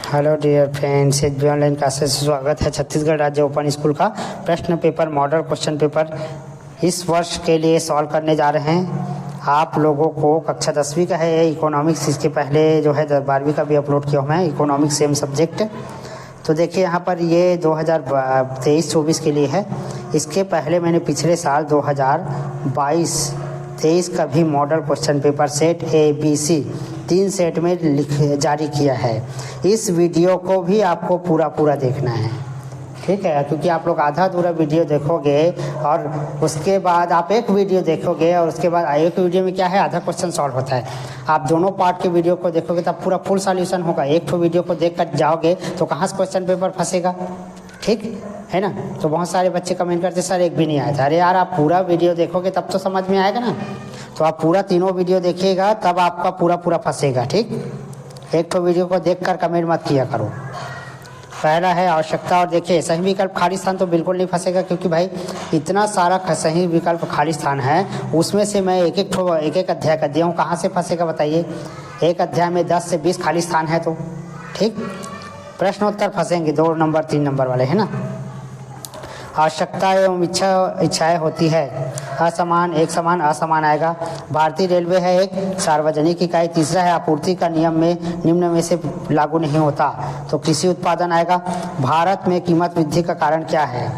Hello dear friends, H B online classes से स्वागत है। छत्तीसगढ़ राज्य ओपन स्कूल का प्रश्न पेपर मॉडल क्वेश्चन पेपर इस वर्ष के लिए सॉल्व करने जा रहे हैं। आप लोगों को कक्षा 10वीं का है इकोनॉमिक्स, इसके पहले जो है 12वीं का भी अपलोड किया हुआ है इकोनॉमिक्स सेम सब्जेक्ट। तो देखिए यहाँ पर ये 2023-24 के लिए है। इसके पहले मैंने पिछले साल 2022-23 का भी model question paper set ABC 3 set में जारी किया है। इस वीडियो को भी आपको पूरा देखना है, ठीक है, क्योंकि आप लोग आधा अधूरा वीडियो देखोगे और उसके बाद आप एक वीडियो देखोगे और उसके बाद एक वीडियो में क्या है, आधा क्वेश्चन सॉल्व होता है। आप दोनों पार्ट के वीडियो को देखोगे तब पूरा फुल सॉल्यूशन होगा। एक तो वीडियो को देख कर जाओगे तो कहाँ से क्वेश्चन पेपर फंसेगा, ठीक है ना। तो बहुत सारे बच्चे कमेंट करते सर एक भी नहीं आया था। अरे यार, आप पूरा वीडियो देखोगे तब तो समझ में आएगा ना। तो आप पूरा तीनों वीडियो देखिएगा तब आपका पूरा फंसेगा, ठीक। एक तो वीडियो को देखकर कमेंट मत किया करो। पहला है आवश्यकता, और देखिए सही विकल्प खाली स्थान तो बिल्कुल नहीं फंसेगा, क्योंकि भाई इतना सारा सही विकल्प खाली स्थान है, उसमें से मैं एक एक अध्याय कर दिया हूँ। कहाँ से फंसेगा बताइए। एक अध्याय में 10 से 20 खाली स्थान है, तो ठीक प्रश्नोत्तर फंसेंगे 2 नंबर 3 नंबर वाले, है ना। आवश्यकता एवं इच्छाएं होती है असमान, एक समान असमान आएगा। भारतीय रेलवे है एक सार्वजनिक इकाई। तीसरा है आपूर्ति का नियम में निम्न में से लागू नहीं होता, तो कृषि उत्पादन आएगा। भारत में कीमत वृद्धि का कारण क्या है,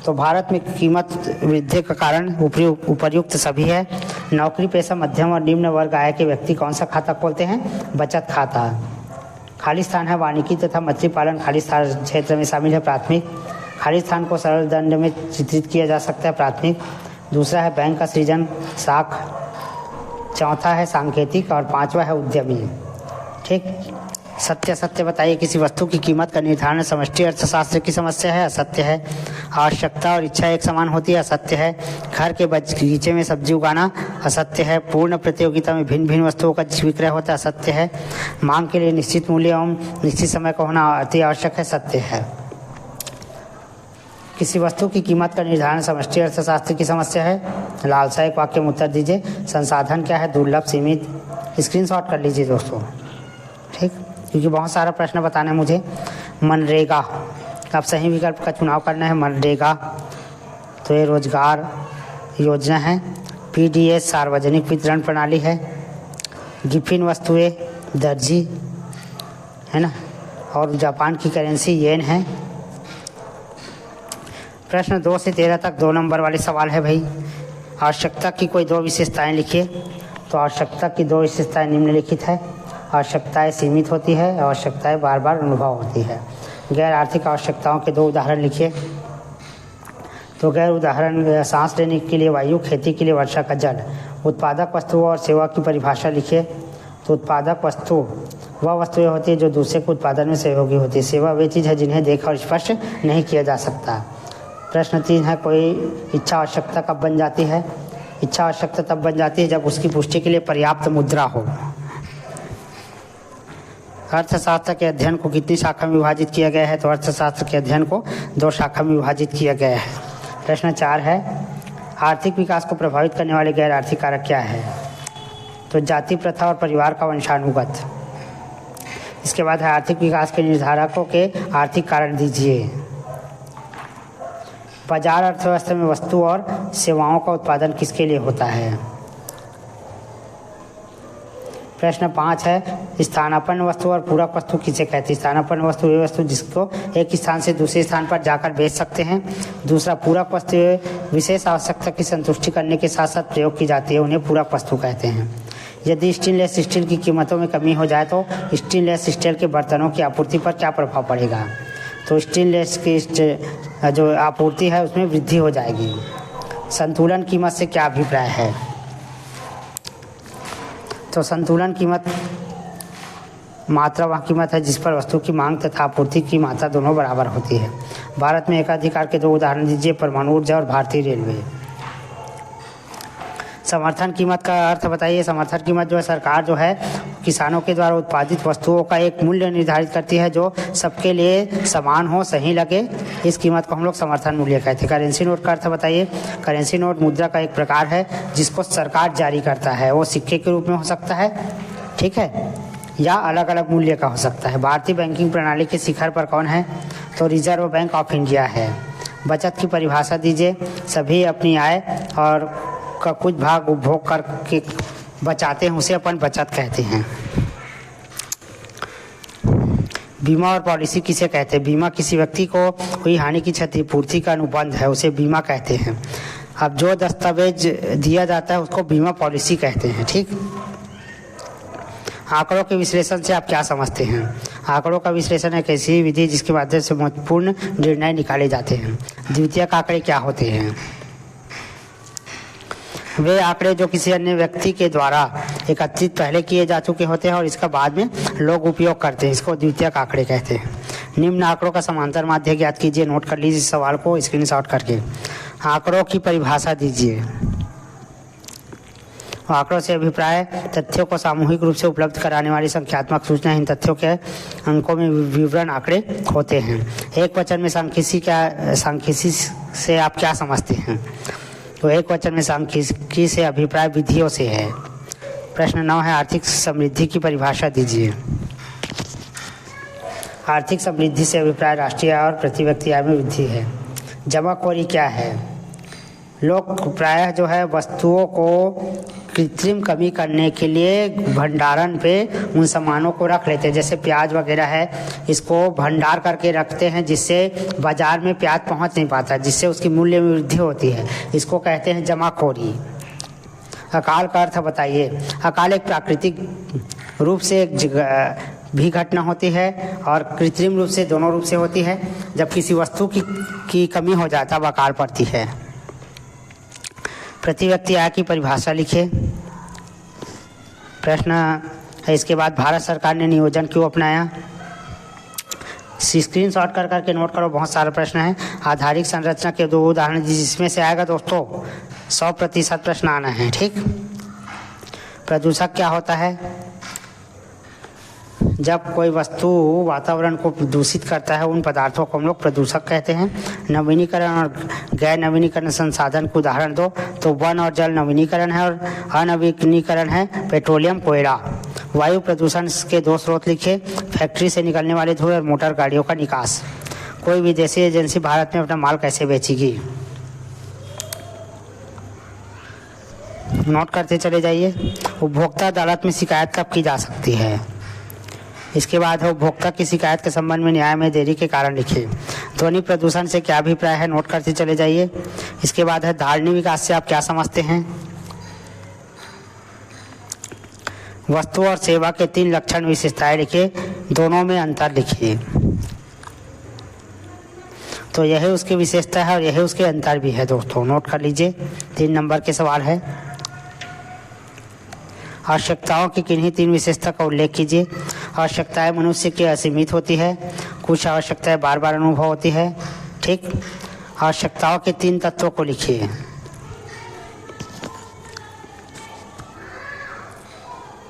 तो भारत में कीमत वृद्धि का कारण उपर्युक्त सभी है। नौकरी पेशा मध्यम और निम्न वर्ग आय के व्यक्ति कौन सा खाता खोलते हैं, बचत खाता। खाली स्थान है वानिकी तथा मछली पालन खाली स्थान क्षेत्र में शामिल है, प्राथमिक। खाली स्थान को सरल दंड में चित्रित किया जा सकता है, प्राथमिक। दूसरा है बैंक का सृजन, साख। चौथा है सांकेतिक और पांचवा है उद्यमी, ठीक। सत्य बताइए, किसी वस्तु की कीमत का निर्धारण समष्टि अर्थशास्त्र की समस्या है, असत्य है। आवश्यकता और इच्छा एक समान होती है, असत्य है। घर के बगीचे में सब्जी उगाना, असत्य है। पूर्ण प्रतियोगिता में भिन्न भिन्न वस्तुओं का विक्रय होता है, असत्य है। मांग के लिए निश्चित मूल्य एवं निश्चित समय का होना अति आवश्यक है, सत्य है। किसी वस्तु की कीमत का निर्धारण समष्टि अर्थशास्त्र की समस्या है, लालसा। एक वाक्य में उत्तर दीजिए। संसाधन क्या है, दुर्लभ, सीमित। स्क्रीनशॉट कर लीजिए दोस्तों, ठीक, क्योंकि बहुत सारा प्रश्न बताना है मुझे। मनरेगा, अब सही विकल्प का चुनाव करना है। मनरेगा तो ये रोजगार योजना है। PDS सार्वजनिक वितरण प्रणाली है। गिफिन वस्तुएं दर्जी, है ना, और जापान की करेंसी येन है। प्रश्न 2 से 13 तक 2 नंबर वाले सवाल है भाई। आवश्यकता की कोई 2 विशेषताएं लिखिए, तो आवश्यकता की 2 विशेषताएं निम्नलिखित है। आवश्यकताएं सीमित होती है, आवश्यकताएं बार बार अनुभव होती है। गैर आर्थिक आवश्यकताओं के 2 उदाहरण लिखिए, तो गैर उदाहरण सांस लेने के लिए वायु, खेती के लिए वर्षा का जल। उत्पादक वस्तु और सेवा की परिभाषा लिखिए, तो उत्पादक वस्तु वह वस्तुएं होती है जो दूसरे के उत्पादन में सहयोगी होती है। सेवा वे चीज़ है जिन्हें देखा और स्पर्श नहीं किया जा सकता। प्रश्न 3 है, कोई इच्छा आवश्यकता कब बन जाती है। इच्छा आवश्यकता तब बन जाती है जब उसकी पुष्टि के लिए पर्याप्त मुद्रा हो। अर्थशास्त्र के अध्ययन को कितनी शाखा में विभाजित किया गया है, तो अर्थशास्त्र के अध्ययन को 2 शाखा में विभाजित किया गया है। प्रश्न 4 है, आर्थिक विकास को प्रभावित करने वाले गैर आर्थिक कारक क्या है, तो जाति प्रथा और परिवार का वंशानुगत। इसके बाद है आर्थिक विकास के निर्धारकों के आर्थिक कारण दीजिए। बाजार अर्थव्यवस्था में वस्तु और सेवाओं का उत्पादन किसके लिए होता है। प्रश्न 5 है, स्थानापन्न वस्तु और पूरक वस्तु किसे कहते हैं। स्थानापन्न वस्तु वे वस्तु जिसको एक स्थान से दूसरे स्थान पर जाकर बेच सकते हैं। दूसरा पूरक वस्तु विशेष आवश्यकता की संतुष्टि करने के साथ साथ प्रयोग की जाती है, उन्हें पूरक वस्तु कहते हैं। यदि स्टेनलेस स्टील की कीमतों में कमी हो जाए तो स्टेनलेस स्टील के बर्तनों की आपूर्ति पर क्या प्रभाव पड़ेगा, तो स्टेनलेस की जो आपूर्ति है उसमें वृद्धि हो जाएगी। संतुलन कीमत से क्या अभिप्राय है, तो संतुलन कीमत मात्रा वह कीमत है जिस पर वस्तु की मांग तथा आपूर्ति की मात्रा दोनों बराबर होती है। भारत में एकाधिकार के 2 उदाहरण दीजिए, परमाणु ऊर्जा और भारतीय रेलवे। समर्थन कीमत का अर्थ बताइए। समर्थन कीमत जो है, सरकार जो है किसानों के द्वारा उत्पादित वस्तुओं का एक मूल्य निर्धारित करती है जो सबके लिए समान हो, सही लगे। इस कीमत को हम लोग समर्थन मूल्य कहते हैं। करेंसी नोट का अर्थ बताइए। करेंसी नोट मुद्रा का एक प्रकार है जिसको सरकार जारी करता है, वो सिक्के के रूप में हो सकता है, ठीक है। या अलग अलग मूल्य का हो सकता है। भारतीय बैंकिंग प्रणाली के शिखर पर कौन है? तो रिजर्व बैंक ऑफ इंडिया है। बचत की परिभाषा दीजिए। सभी अपनी आय और का कुछ भाग उपभोग करके बचाते हैं, उसे अपन बचत कहते हैं। बीमा और पॉलिसी किसे कहते हैं? बीमा किसी व्यक्ति को हुई हानि की क्षतिपूर्ति का अनुबंध है, उसे बीमा कहते हैं। अब जो दस्तावेज दिया जाता है उसको बीमा पॉलिसी कहते हैं। ठीक। आंकड़ों के विश्लेषण से आप क्या समझते हैं? आंकड़ों का विश्लेषण एक ऐसी विधि जिसके माध्यम से महत्वपूर्ण निर्णय निकाले जाते हैं। द्वितीयक आंकड़े क्या होते हैं? वे आंकड़े जो किसी अन्य व्यक्ति के द्वारा एकत्रित पहले किए जा चुके होते हैं और इसका बाद में लोग उपयोग करते हैं, इसको द्वितीयक आंकड़े कहते हैं। निम्न आंकड़ों का समांतर माध्य ज्ञात कीजिए। नोट कर लीजिए इस सवाल को स्क्रीनशॉट करके। आंकड़ों की परिभाषा दीजिए। आंकड़ों से अभिप्राय तथ्यों को सामूहिक रूप से उपलब्ध कराने वाली संख्यात्मक सूचना। इन तथ्यों के अंकों में विवरण आंकड़े होते हैं। एक वचन में सांख्यिकी से आप क्या समझते हैं? तो एक वचन में सांख्यिकी से अभिप्राय विधियों से है। प्रश्न 9 है, आर्थिक समृद्धि की परिभाषा दीजिए। आर्थिक समृद्धि से अभिप्राय राष्ट्रीय आय और प्रति व्यक्ति आय में वृद्धि है। जमाखोरी क्या है? लोग प्रायः जो है वस्तुओं को कृत्रिम कमी करने के लिए भंडारण पे उन सामानों को रख लेते हैं। जैसे प्याज वगैरह है, इसको भंडार करके रखते हैं जिससे बाजार में प्याज पहुंच नहीं पाता, जिससे उसकी मूल्य में वृद्धि होती है। इसको कहते हैं जमाखोरी। अकाल का अर्थ बताइए। अकाल एक प्राकृतिक रूप से एक भी घटना होती है और कृत्रिम रूप से, दोनों रूप से होती है। जब किसी वस्तु की कमी हो जाता है अकाल पड़ती है। प्रति व्यक्ति आय की परिभाषा लिखिए। प्रश्न है इसके बाद, भारत सरकार ने नियोजन क्यों अपनाया? स्क्रीनशॉट कर करके नोट करो, बहुत सारे प्रश्न हैं। आधारिक संरचना के 2 उदाहरण जिसमें से आएगा दोस्तों 100% प्रश्न आना है। ठीक। प्रदूषक क्या होता है? जब कोई वस्तु वातावरण को दूषित करता है उन पदार्थों को हम लोग प्रदूषक कहते हैं। नवीनीकरण और गैर नवीनीकरण संसाधन को उदाहरण दो। तो वन और जल नवीनीकरण है और अनवीनीकरण है पेट्रोलियम कोयला। वायु प्रदूषण के 2 स्रोत लिखे। फैक्ट्री से निकलने वाले धुएं और मोटर गाड़ियों का निकास। कोई विदेशी एजेंसी भारत में अपना माल कैसे बेचेगी? नोट करते चले जाइए। उपभोक्ता अदालत में शिकायत कब की जा सकती है? इसके बाद है उपभोक्ता की शिकायत के संबंध में न्याय में देरी के कारण लिखिए। ध्वनि प्रदूषण से क्या अभिप्राय है? नोट करते चले जाइए। इसके बाद है धारणी विकास से आप क्या समझते हैं? वस्तु और सेवा के 3 लक्षण विशेषताएं लिखिए, दोनों में अंतर लिखिए। तो यही उसकी विशेषता है और यही उसके अंतर भी है दोस्तों, नोट कर लीजिए। 3 नंबर के सवाल है। आवश्यकताओं की किन्हीं 3 विशेषता का उल्लेख कीजिए। आवश्यकताएं मनुष्य की असीमित होती है, कुछ आवश्यकताएं बार बार अनुभव होती है। ठीक। आवश्यकताओं के 3 तत्वों को लिखिए।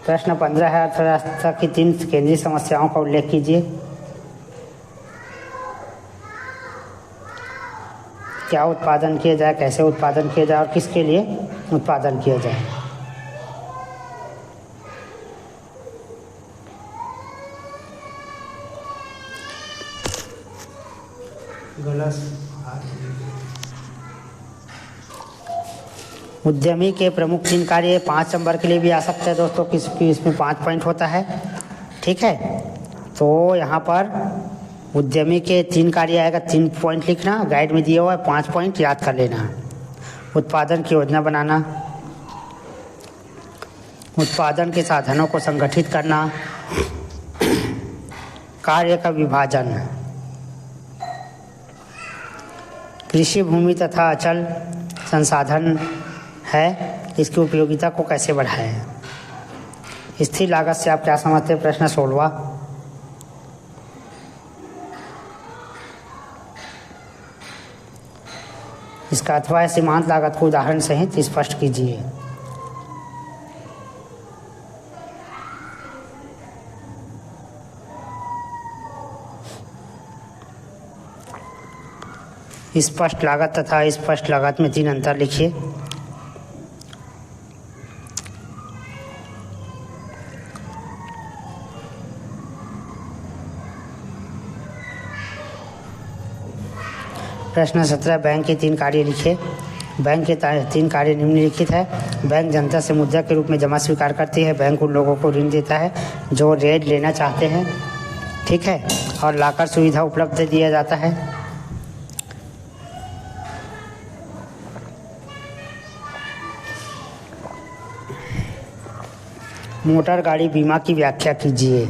प्रश्न 15 है, अर्थव्यवस्था की 3 केंद्रीय समस्याओं का उल्लेख कीजिए। क्या उत्पादन किया जाए, कैसे उत्पादन किया जाए और किसके लिए उत्पादन किया जाए। उद्यमी के प्रमुख 3 कार्य 5 नंबर के लिए भी आ सकते हैं दोस्तों, किसकी इसमें 5 पॉइंट होता है। ठीक है, तो यहाँ पर उद्यमी के 3 कार्य आएगा, 3 पॉइंट लिखना, गाइड में दिया हुआ है 5 पॉइंट याद कर लेना। उत्पादन की योजना बनाना, उत्पादन के साधनों को संगठित करना, कार्य का विभाजन, कृषि भूमि तथा अचल संसाधन है, इसकी उपयोगिता को कैसे बढ़ाएं। स्थिर लागत से आप क्या समझते हैं? प्रश्न 16। इसका अथवा सीमांत लागत को उदाहरण सहित स्पष्ट कीजिए। स्पष्ट लागत तथा स्पष्ट लागत में 3 अंतर लिखिए। प्रश्न 17 बैंक के 3 कार्य लिखिए। बैंक के 3 कार्य निम्नलिखित है। बैंक जनता से मुद्रा के रूप में जमा स्वीकार करती है। बैंक उन लोगों को ऋण देता है जो ऋण लेना चाहते हैं, ठीक है, और लॉकर सुविधा उपलब्ध दिया जाता है। मोटर गाड़ी बीमा की व्याख्या कीजिए।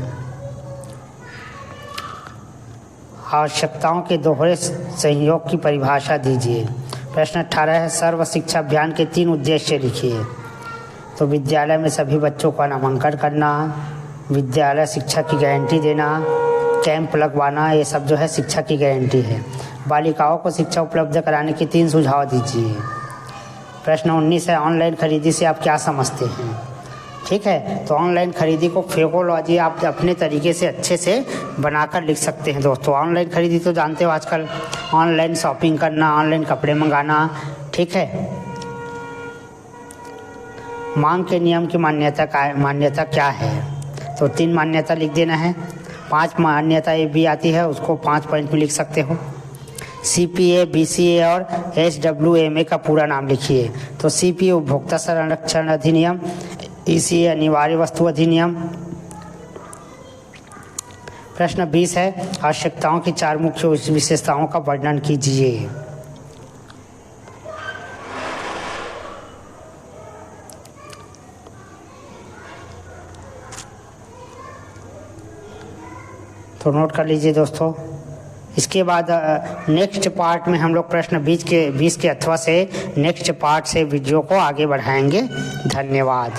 आवश्यकताओं के दोहरे संयोग की परिभाषा दीजिए। प्रश्न 18 है, सर्व शिक्षा अभियान के 3 उद्देश्य लिखिए। तो विद्यालय में सभी बच्चों का नामांकन करना, विद्यालय शिक्षा की गारंटी देना, कैंप लगवाना, ये सब जो है शिक्षा की गारंटी है। बालिकाओं को शिक्षा उपलब्ध कराने के 3 सुझाव दीजिए। प्रश्न 19 है, ऑनलाइन खरीदी से आप क्या समझते हैं? ठीक है, तो ऑनलाइन खरीदी को फेकोलॉजी आप अपने तरीके से अच्छे से बनाकर लिख सकते हैं। दोस्तों, ऑनलाइन खरीदी तो जानते हो, आजकल ऑनलाइन शॉपिंग करना, ऑनलाइन कपड़े मंगाना, ठीक है। मांग के नियम की मान्यता क्या है? तो 3 मान्यता लिख देना है। 5 मान्यता ये भी आती है, उसको 5 पॉइंट में लिख सकते हो। CPA, BCA और SWMA का पूरा नाम लिखिए। तो CPA उपभोक्ता संरक्षण अधिनियम, ECA अनिवार्य वस्तु अधिनियम। प्रश्न 20 है, आवश्यकताओं की 4 मुख्य विशेषताओं का वर्णन कीजिए। तो नोट कर लीजिए दोस्तों। इसके बाद नेक्स्ट पार्ट में हम लोग प्रश्न 20 के अथवा से नेक्स्ट पार्ट से वीडियो को आगे बढ़ाएंगे। धन्यवाद।